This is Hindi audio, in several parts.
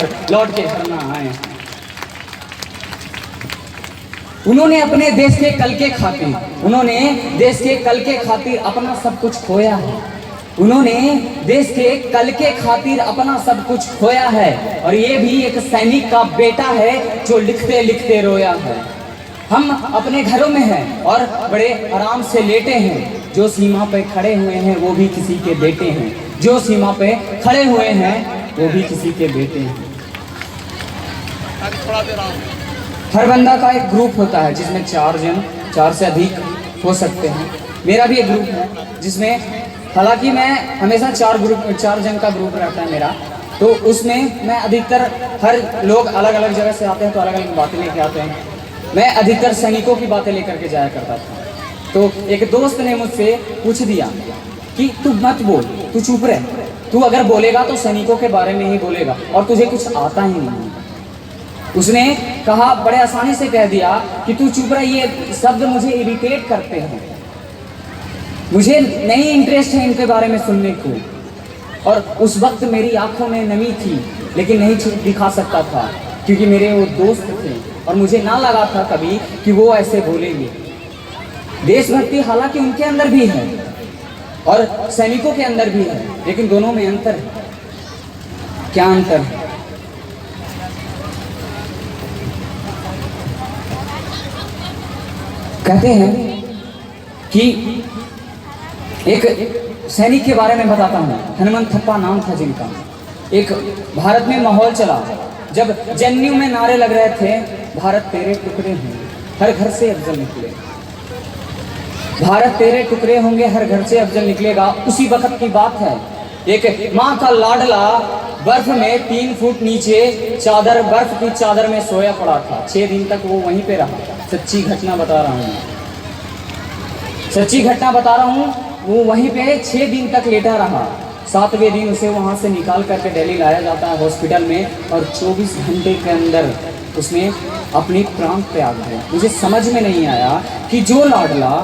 पर लौट के घर ना आए। उन्होंने अपने देश के कल के खातिर, उन्होंने देश के कल के खातिर अपना सब कुछ खोया है। उन्होंने देश के कल के खातिर अपना सब कुछ खोया है। और ये भी एक सैनिक का बेटा है जो लिखते लिखते रोया है। हम अपने घरों में हैं और बड़े आराम से लेटे हैं। जो सीमा पे खड़े हुए हैं वो भी किसी के बेटे हैं। जो सीमा पे खड़े हुए हैं वो भी किसी के बेटे हैं। हर बंदा का एक ग्रुप होता है जिसमें 4 जन, 4 से अधिक हो सकते हैं। मेरा भी एक ग्रुप है जिसमें, हालांकि मैं हमेशा 4 जन का ग्रुप रहता है मेरा, तो उसमें मैं अधिकतर, हर लोग अलग अलग जगह से आते हैं तो अलग अलग बातें लेके आते हैं। मैं अधिकतर सैनिकों की बातें लेकर के जाया करता था। तो एक दोस्त ने मुझसे पूछ दिया कि तू मत बोल, तू चुप रह, तू अगर बोलेगा तो सैनिकों के बारे में ही बोलेगा और तुझे कुछ आता ही नहीं। उसने कहा, बड़े आसानी से कह दिया कि तू चुप रह, ये शब्द मुझे इरिटेट करते हैं, मुझे नहीं इंटरेस्ट है इनके बारे में सुनने को। और उस वक्त मेरी आंखों में नमी थी लेकिन नहीं दिखा सकता था क्योंकि मेरे वो दोस्त थे और मुझे ना लगा था कभी कि वो ऐसे बोलेंगे। देशभक्ति हालांकि उनके अंदर भी है और सैनिकों के अंदर भी है, लेकिन दोनों में अंतर है। क्या अंतर है? कहते हैं कि एक सैनिक के बारे में बताता हूँ, हनुमंत थप्पा नाम था जिनका। एक भारत में माहौल चला जब जेएनयू में नारे लग रहे थे, भारत तेरे टुकड़े होंगे हर घर से अफजल निकले, भारत तेरे टुकड़े होंगे हर घर से अफजल निकलेगा। उसी वक्त की बात है, एक माँ का लाडला बर्फ में 3 फुट नीचे चादर, बर्फ की चादर में सोया पड़ा था। 6 दिन तक वो वहीं पे रहा। सच्ची घटना बता रहा हूँ, सच्ची घटना बता रहा हूँ। वो वहीं पे 6 दिन तक लेटा रहा। 7वें दिन उसे वहाँ से निकाल करके दिल्ली लाया जाता है हॉस्पिटल में और 24 घंटे के अंदर उसने अपनी प्राण त्याग दिया। मुझे समझ में नहीं आया कि जो लाडला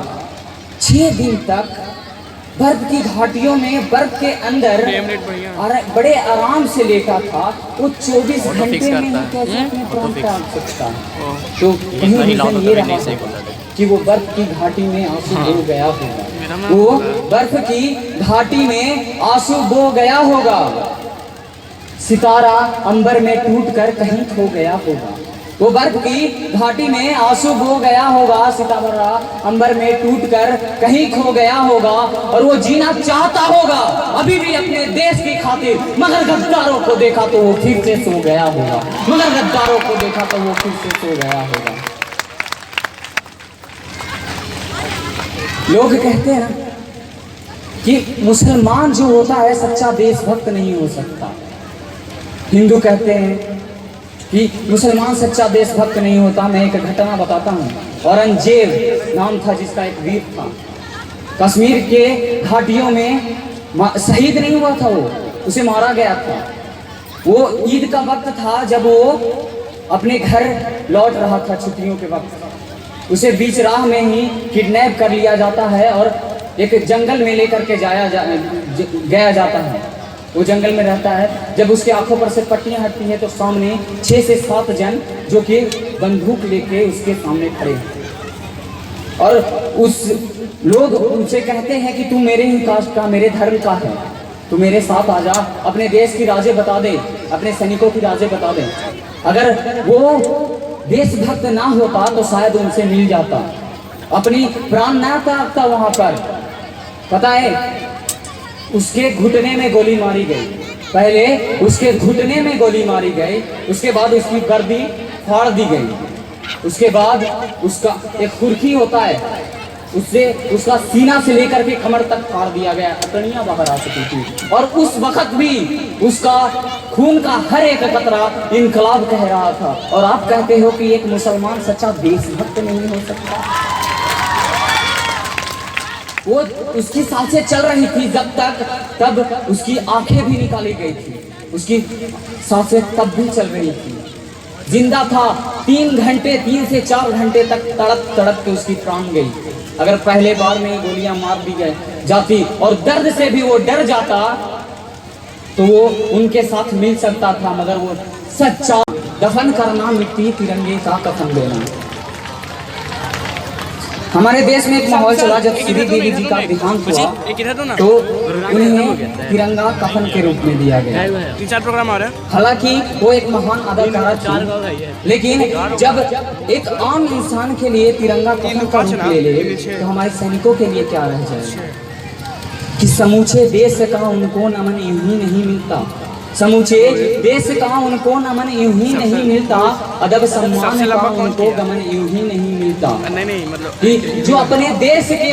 6 दिन तक बर्फ की घाटियों में, बर्फ के अंदर बड़े आराम से लेटा था, वो 24 घंटे में ही कैसे अपने प्राण त्याग सकता है? तो कहीं रीजन ये रहा कि वो बर्फ की घाटी में आंसू बो गया होगा, वो बर्फ की घाटी में आंसू बो गया होगा। सितारा अंबर में टूटकर कहीं खो गया होगा। वो बर्फ की घाटी में आंसू बो गया होगा, सितारा अंबर में टूटकर कहीं खो गया होगा। और वो जीना चाहता होगा अभी भी अपने देश की खातिर, मगर गद्दारों को देखा तो वो फिर से सो गया होगा, मगर गद्दारों को देखा तो वो फिर से सो गया होगा। लोग कहते हैं कि मुसलमान जो होता है सच्चा देशभक्त नहीं हो सकता। हिंदू कहते हैं कि मुसलमान सच्चा देशभक्त नहीं होता। मैं एक घटना बताता हूँ। औरंगजेब नाम था जिसका एक वीर था, कश्मीर के घाटियों में शहीद नहीं हुआ था, वो उसे मारा गया था। वो ईद का वक्त था जब वो अपने घर लौट रहा था छुट्टियों के वक्त। उसे बीच राह में ही किडनैप कर लिया जाता है और एक जंगल में लेकर के गया जाता है। वो जंगल में रहता है। जब उसके आंखों पर से पट्टियां हटती हैं तो सामने 6 से 7 जन जो कि बंदूक लेके उसके सामने खड़े हैं और उस लोग उनसे कहते हैं कि तू मेरे ही कास्ट का, मेरे धर्म का है, तू मेरे साथ आ जा, अपने देश की राजें बता दे, अपने सैनिकों की राजें बता दे। अगर वो देशभक्त ना होता तो शायद उनसे मिल जाता, अपनी प्राण ना त्यागता वहां पर। पता है, उसके घुटने में गोली मारी गई। पहले उसके घुटने में गोली मारी गई, उसके बाद उसकी गर्दन फाड़ दी गई, उसके बाद उसका एक खुरखी होता है, उससे उसका सीना से लेकर के कमर तक फाड़ दिया गया, अतड़ियां बाहर आ चुकी थी। और उस वक्त भी उसका खून का हर एक कतरा इनकलाब कह रहा था। और आप कहते हो कि एक मुसलमान सच्चा देशभक्त नहीं हो सकता? वो उसकी सांसें चल रही थी जब तक, तब उसकी आंखें भी निकाली गई थी, उसकी सांसें तब भी चल रही थी, जिंदा था। 3 घंटे, 3 से 4 घंटे तक तड़प तड़प के उसकी प्राण गई। अगर पहले बार में गोलियां मार दी जाती और दर्द से भी वो डर जाता तो वो उनके साथ मिल सकता था, मगर वो सच्चा दफन करना, मिट्टी तिरंगे का कफन देना। हमारे देश में एक माहौल चला जब श्री देवी जी का देहांत हुआ तो उन्हें तिरंगा कफन के रूप में दिया गया। 3-4 प्रोग्राम आ रहे हैं। हालांकि वो एक महान अदाकारा थी, लेकिन जब एक आम इंसान के लिए तिरंगा कफन का रूप ले ले तो हमारे सैनिकों के लिए क्या रह जाएगा कि समूचे देश का उनको नमन यूं ही नहीं मिलता, समूचे देश का उनको नमन यूं ही नहीं मिलता, अदब सम्मान का उनको गमन यूं ही नहीं मिलता। नहीं मतलब कि जो अपने देश के